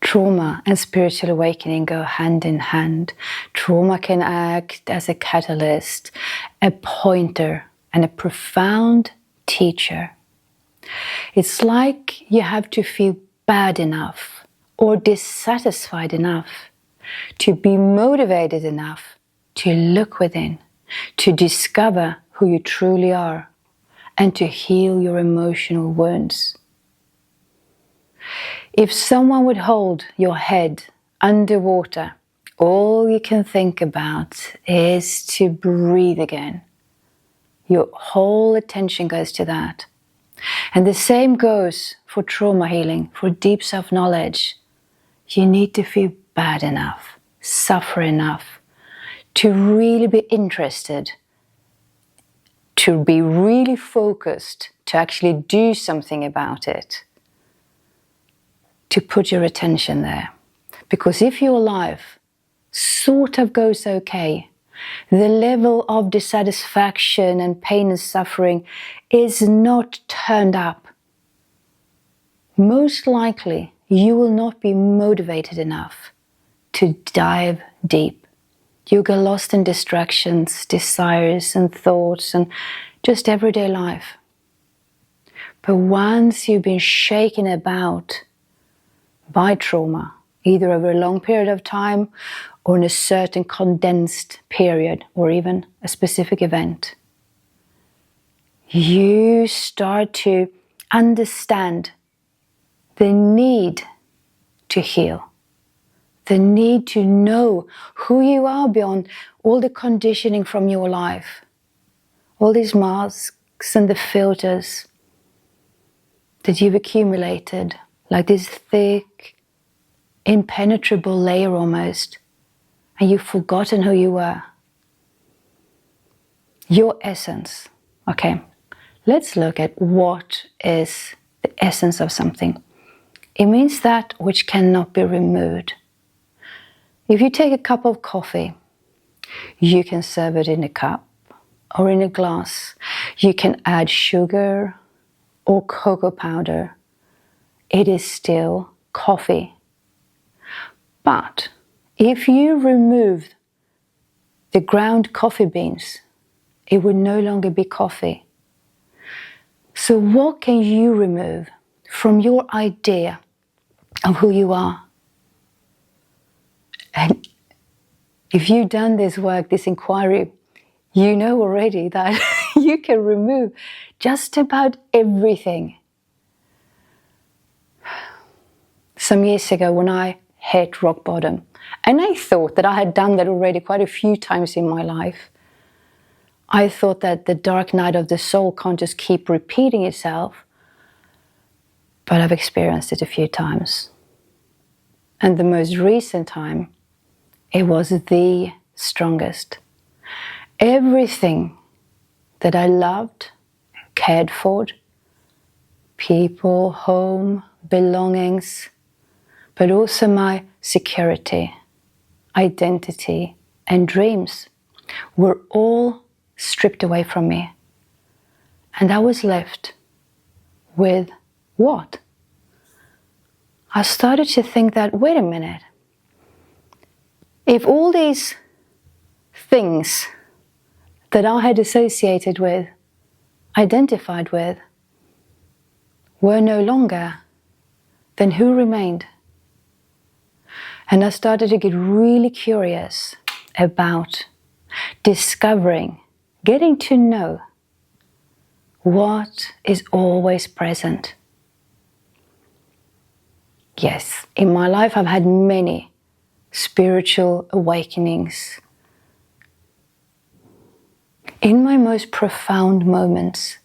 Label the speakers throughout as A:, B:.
A: Trauma and spiritual awakening go hand in hand. Trauma can act as a catalyst, a pointer, and a profound teacher. It's like you have to feel bad enough or dissatisfied enough to be motivated enough to look within, to discover who you truly are, and to heal your emotional wounds. If someone would hold your head underwater, all you can think about is to breathe again. Your whole attention goes to that. And the same goes for trauma healing, for deep self-knowledge. You need to feel bad enough, suffer enough, to really be interested, to be really focused, to actually do something about it, to put your attention there. Because if your life sort of goes okay, the level of dissatisfaction and pain and suffering is not turned up, most likely you will not be motivated enough to dive deep. You'll get lost in distractions, desires and thoughts and just everyday life. But once you've been shaken about by trauma, either over a long period of time or in a certain condensed period or even a specific event, you start to understand the need to heal, the need to know who you are beyond all the conditioning from your life, all these masks and the filters that you've accumulated, like this thick, impenetrable layer almost, and you've forgotten who you were. Your essence. Okay, let's look at what is the essence of something. It means that which cannot be removed. If you take a cup of coffee, you can serve it in a cup or in a glass. You can add sugar or cocoa powder. It is still coffee. But if you remove the ground coffee beans, it would no longer be coffee. So what can you remove from your idea of who you are? And if you've done this work, this inquiry, you know already that you can remove just about everything. Some years ago when I hit rock bottom, and I thought that I had done that already quite a few times in my life. I thought that the dark night of the soul can't just keep repeating itself, but I've experienced it a few times. And the most recent time, it was the strongest. Everything that I loved, cared for, people, home, belongings, but also my security, identity, and dreams were all stripped away from me. And I was left with what? I started to think that, wait a minute, if all these things that I had associated with, identified with, were no longer, then who remained? And I started to get really curious about discovering, getting to know what is always present. Yes, in my life I've had many spiritual awakenings. In my most profound moments,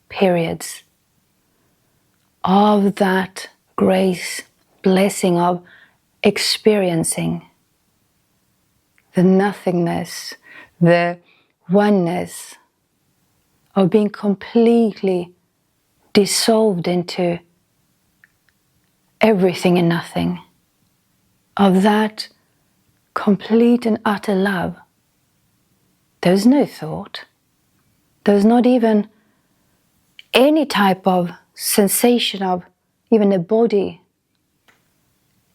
A: periods of that grace, blessing of experiencing the nothingness, the oneness of being completely dissolved into everything and nothing, of that complete and utter love. There's no thought. There's not even any type of sensation of even a body.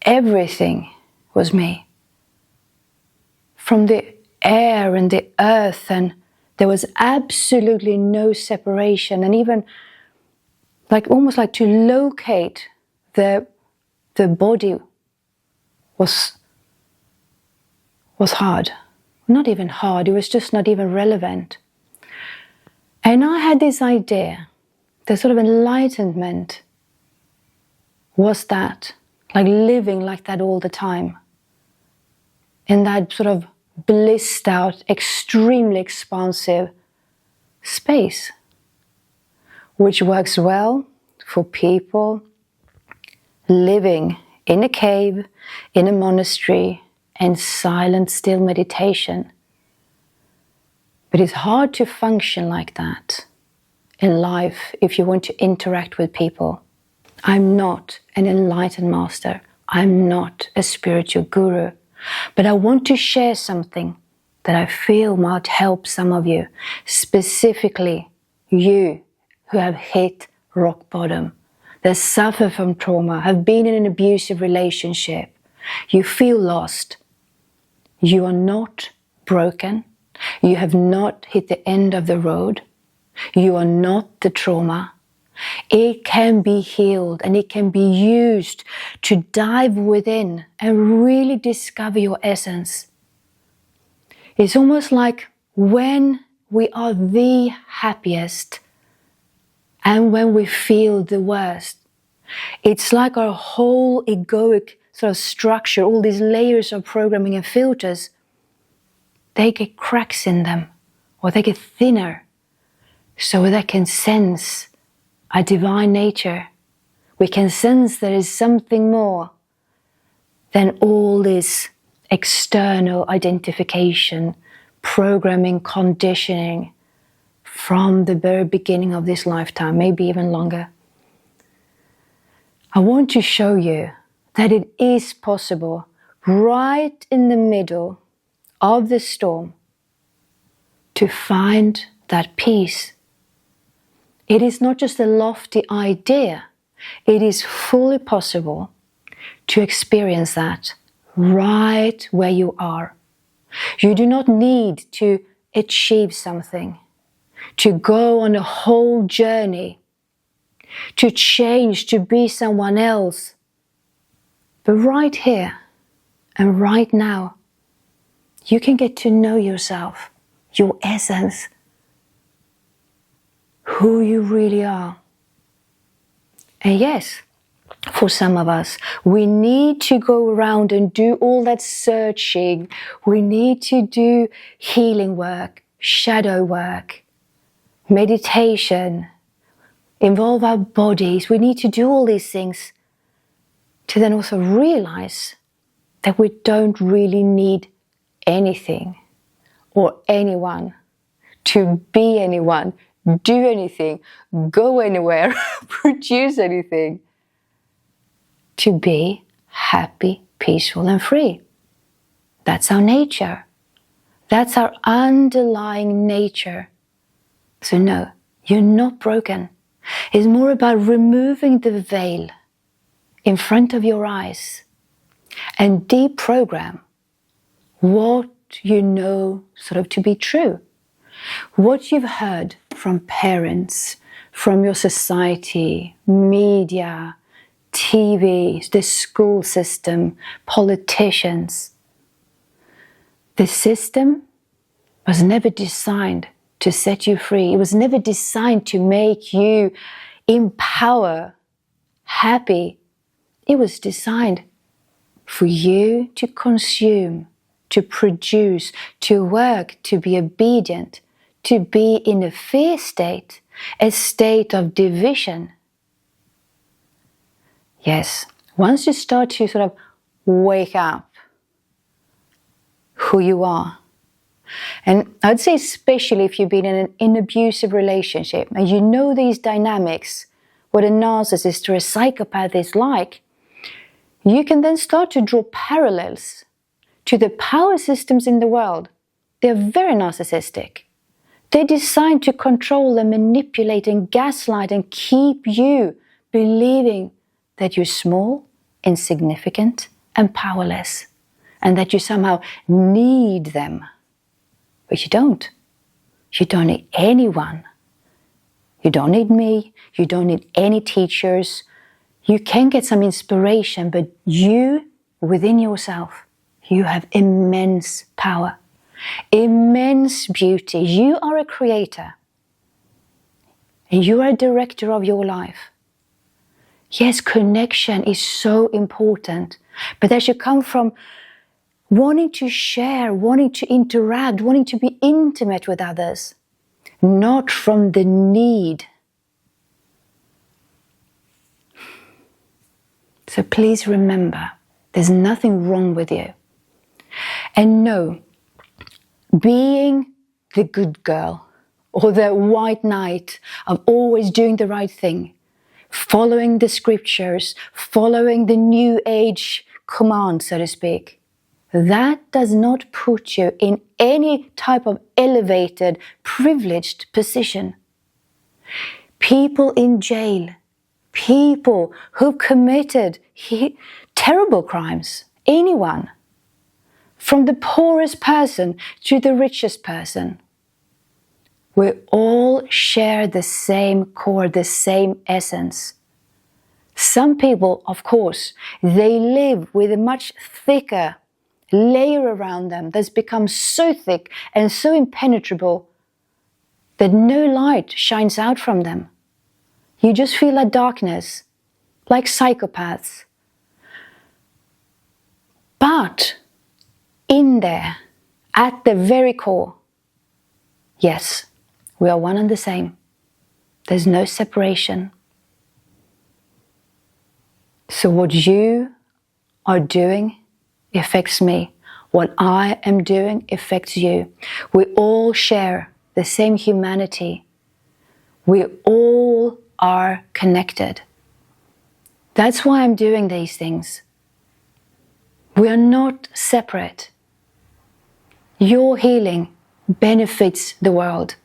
A: everything was me. From the air and the earth, and there was absolutely no separation, and even almost like to locate the body was hard. Not even hard, it was just not even relevant. And I had this idea, the sort of enlightenment was that, like living like that all the time, in that sort of blissed out, extremely expansive space, which works well for people living in a cave, in a monastery, and silent, still meditation. But it's hard to function like that in life if you want to interact with people. I'm not an enlightened master. I'm not a spiritual guru. But I want to share something that I feel might help some of you, specifically you who have hit rock bottom, that suffer from trauma, have been in an abusive relationship. You feel lost. You are not broken. You have not hit the end of the road. You are not the trauma. It can be healed and it can be used to dive within and really discover your essence. It's almost like when we are the happiest and when we feel the worst. It's like our whole egoic sort of structure, all these layers of programming and filters, they get cracks in them or they get thinner so they can sense a divine nature. We can sense there is something more than all this external identification, programming, conditioning from the very beginning of this lifetime, maybe even longer. I want to show you that it is possible, right in the middle of the storm, to find that peace. It is not just a lofty idea, it is fully possible to experience that right where you are. You do not need to achieve something, to go on a whole journey, to change, to be someone else. But right here and right now, you can get to know yourself, your essence, who you really are. And yes, for some of us, we need to go around and do all that searching. We need to do healing work, shadow work, meditation, involve our bodies. We need to do all these things to then also realize that we don't really need anything or anyone to be anyone, do anything, go anywhere, produce anything, to be happy, peaceful, and free. That's our nature. That's our underlying nature. So no, you're not broken. It's more about removing the veil in front of your eyes and deprogram what you know sort of to be true. What you've heard from parents, from your society, media, TV, the school system, politicians. The system was never designed to set you free. It was never designed to make you empower, happy. It was designed for you to consume, to produce, to work, to be obedient, to be in a fear state, a state of division. Yes, once you start to sort of wake up who you are, and I'd say especially if you've been in an abusive relationship and you know these dynamics, what a narcissist or a psychopath is like, you can then start to draw parallels to the power systems in the world. They're very narcissistic. They're designed to control and manipulate and gaslight and keep you believing that you're small, insignificant, and powerless, and that you somehow need them. But you don't. You don't need anyone. You don't need me. You don't need any teachers. You can get some inspiration, but you, within yourself, you have immense power, immense beauty. You are a creator. And you are a director of your life. Yes, connection is so important, but that should come from wanting to share, wanting to interact, wanting to be intimate with others, not from the need. So please remember, there's nothing wrong with you. And no, being the good girl or the white knight of always doing the right thing, following the scriptures, following the new age command, so to speak, that does not put you in any type of elevated, privileged position. People in jail, people who committed terrible crimes, anyone, from the poorest person to the richest person, we all share the same core, the same essence. Some people, of course, they live with a much thicker layer around them that's become so thick and so impenetrable that no light shines out from them. You just feel like darkness, like psychopaths. But in there, at the very core, yes, we are one and the same. There's no separation. So what you are doing affects me. What I am doing affects you. We all share the same humanity. We all are connected. That's why I'm doing these things. We are not separate. Your healing benefits the world.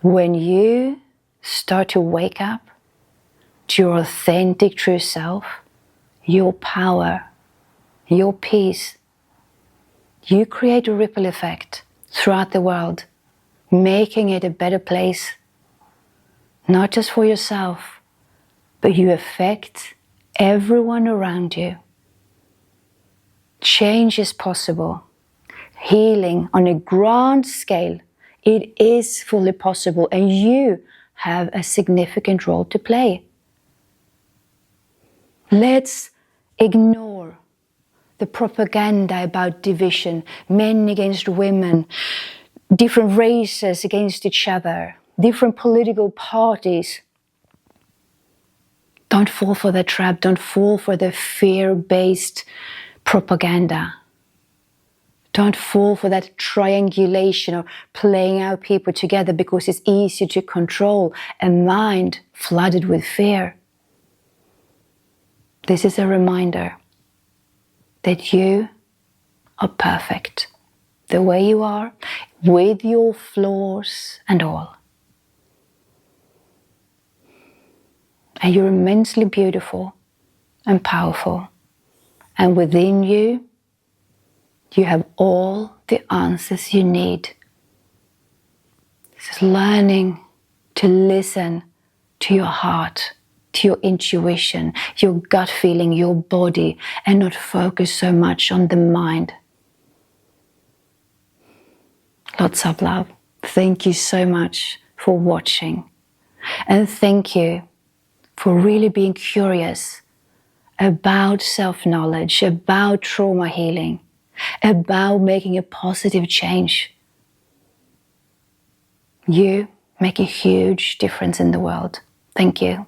A: When you start to wake up to your authentic true self, your power, your peace, you create a ripple effect throughout the world, making it a better place, not just for yourself, but you affect everyone around you. Change is possible. Healing on a grand scale, it is fully possible, and you have a significant role to play. Let's ignore the propaganda about division, men against women, different races against each other, different political parties. Don't fall for the trap. Don't fall for the fear-based propaganda. Don't fall for that triangulation of playing out people together because it's easier to control a mind flooded with fear. This is a reminder that you are perfect the way you are, with your flaws and all. And you're immensely beautiful and powerful. And within you, you have all the answers you need. This is learning to listen to your heart, to your intuition, your gut feeling, your body, and not focus so much on the mind. Lots of love. Thank you so much for watching. And thank you for really being curious about self-knowledge, about trauma healing, about making a positive change. You make a huge difference in the world. Thank you.